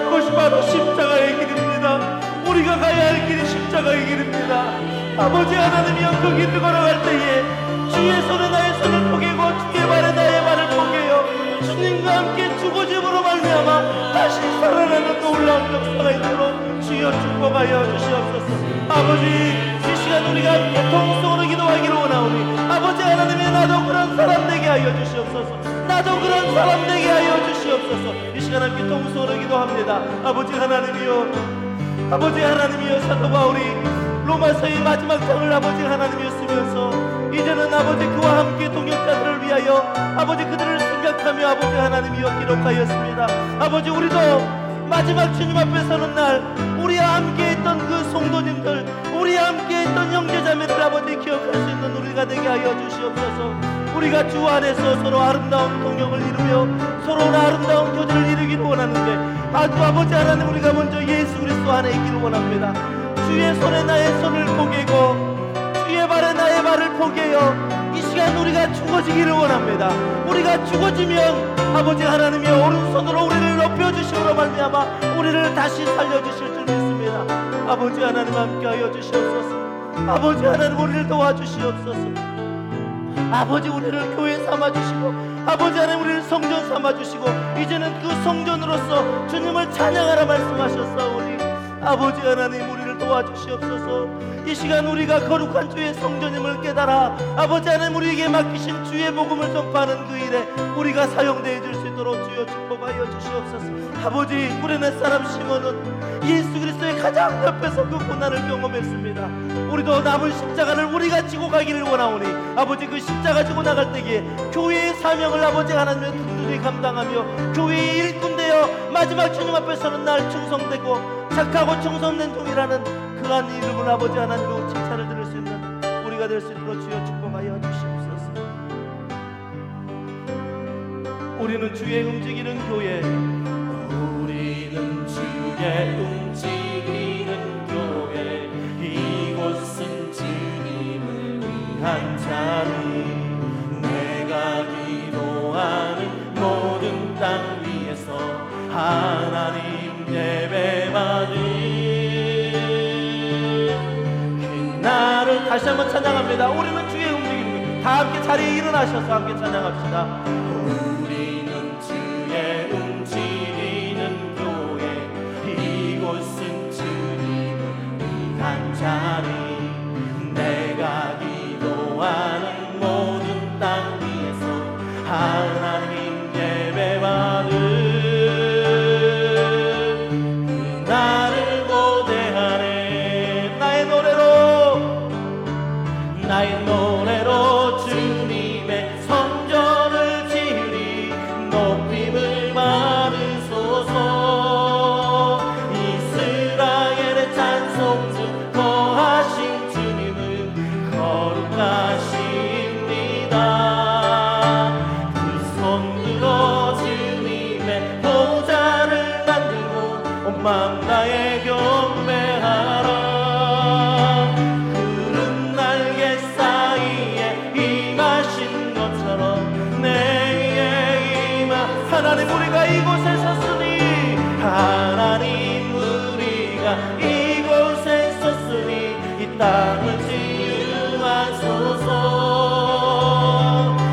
그것이 바로 십자가의 길입니다. 우리가 가야 할 길이 십자가의 길입니다. 아버지 하나님이여, 그 길을 걸어갈 때에 주의 손에 나의 손을 포개고 주의 발에 나의 발을 포개요. 주님과 함께 죽어짐으로 말미암아 다시 살아나는 놀라운 역사가 있도록 주여 축복하여 주시옵소서. 아버지, 이 시간 우리가 함께 통성으로 기도하기를 원하오니 아버지 하나님이 나도 그런 사람 되게 하여 주시옵소서. 나도 그런 사람 되게 하여 주시옵소서. 이 시간 함께 통성으로 기도합니다. 아버지 하나님이여, 사도 바울이 로마서의 마지막 장을 아버지 하나님이여 쓰면서 이제는 아버지 그와 함께 동역자들을 위하여 아버지 그들을 생각하며 아버지 하나님이여 기록하였습니다. 아버지, 우리도 마지막 주님 앞에 서는 날 우리와 함께 했던 그 성도님들, 우리와 함께 했던 형제자매들 아버지 기억할 수 있는 우리가 되게 하여 주시옵소서. 우리가 주 안에서 서로 아름다운 동역을 이루며 서로 아름다운 교제를 이루기를 원하는데 아버지 하나님, 우리가 먼저 예수 그리스도 안에 있기를 원합니다. 주의 손에 나의 손을 포개고 주의 발에 나의 발을 포개요. 이 시간 우리가 죽어지기를 원합니다. 우리가 죽어지면 아버지 하나님이 오른손으로 우리를 높여주시므로 말미암아 우리를 다시 살려주실 줄 믿습니다. 아버지 하나님 함께하여 주시옵소서. 아버지 하나님 우리를 도와주시옵소서. 아버지, 우리를 교회 삼아주시고 아버지 하나님 우리를 성전 삼아주시고 이제는 그 성전으로서 주님을 찬양하라 말씀하셨사오니 아버지 하나님 우리를 도와주시옵소서. 이 시간 우리가 거룩한 주의 성전임을 깨달아 아버지 하나님 우리에게 맡기신 주의 복음을 전파하는 그 일에 우리가 사용되어 줄 수 있도록 주여 축복하여 주시옵소서. 아버지, 구레네 사람 시몬은 예수 그리스도의 가장 옆에서 그 고난을 경험했습니다. 우리도 남은 십자가를 우리가 지고 가기를 원하오니 아버지, 그 십자가 지고 나갈 때에 교회의 사명을 아버지 하나님의 든든히 감당하며 교회의 일꾼 되어 마지막 주님 앞에 서는 날 충성되고 착하고 충성된 종이라는 그러한 이름을 아버지 하나님의 칭찬을 들을 수 있는 우리가 될 수 있도록 주여 축복하여 주시옵소서. 우리는 주의 움직이는 교회, 우리는 주의 움직이는 교회, 이곳은 주님을 위한 자리, 내가 기도하는 모든 땅 위에서 하나님 예배받을 나를 다시 한번 찬양합니다. 우리는 주의 움직이는 다 함께 자리에 일어나셔서 함께 찬양합시다. 우리는 주의 움직이는 교회, 이곳은 주님을 위한 자리, 내가 기도하는 모든 땅 위에서 하나님 예배받을 나를 고대하네. 나의 노래로 주님의 성전을 지으리. 높임을 받으소서. 이스라엘의 찬송주 거하신 주님은 거룩하십니다. 그 손으로 주님의 보좌를 만들고 온 마음 다해 경배하라. 하나님, 우리가 이곳에 섰으니 하나님 우리가 이곳에 섰으니 이 땅을 치유하소서.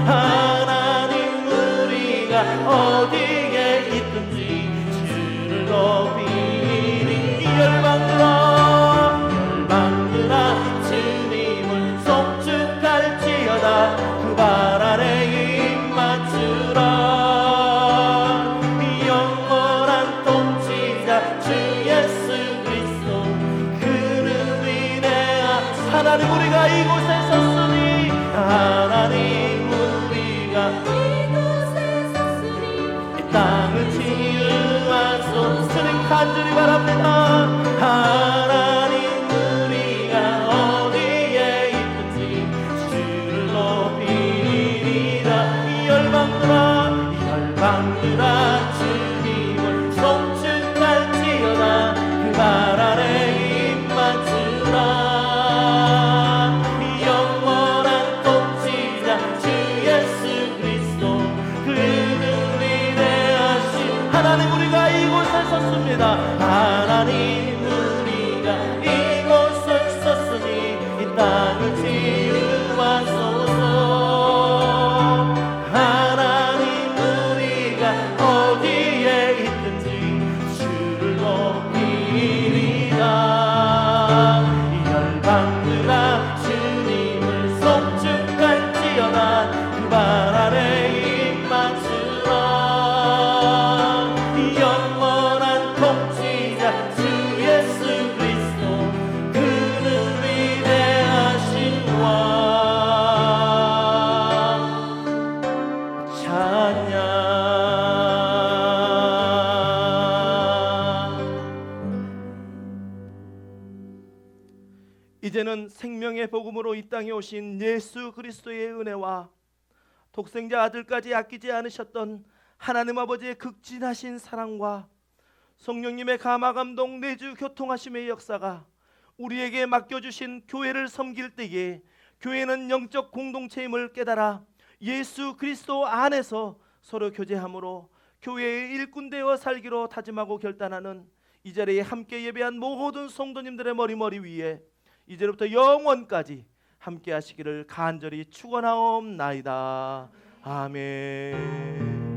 하나님, 우리가 어디에 있든지 주를 높이니 이 열방들아 주 예수 그리스도 그는 위대한 하나님 우리가 이곳에 섰으니 하나님 우리가 이곳에 섰으니 이 땅을 치유하소 스님 간절히 바랍니다. 하나님 우리가 어디에 있든지 주를 높이리라. 이 열방들아 주님을 송축할지어다 그 발 아래 입맞추라. 영원한 통치자 주 예수 그리스도 그는 위대하신 하나님 우리가 이곳에 섰습니다. 하나님 우리가 이곳에 섰으니 이 땅을 치유하소서. 하나님 우리가 어디에 있든지 주를 높이리라. 이 열방들아 주님을 송축할지어다 그 발 아래 입맞추라. 영원한 통치자 주 예수 그리스도 그는 위대하신 왕 찬양. 이제는 생명의 복음으로 이 땅에 오신 예수 그리스도의 은혜와 독생자 아들까지 아끼지 않으셨던 하나님 아버지의 극진하신 사랑과 성령님의 감화 감동 내주 교통하심의 역사가 우리에게 맡겨주신 교회를 섬길 때에 교회는 영적 공동체임을 깨달아 예수 그리스도 안에서 서로 교제함으로 교회의 일꾼되어 살기로 다짐하고 결단하는 이 자리에 함께 예배한 모든 성도님들의 머리 위에 이제부터 영원까지 함께 하시기를 간절히 축원하옵나이다. 아멘.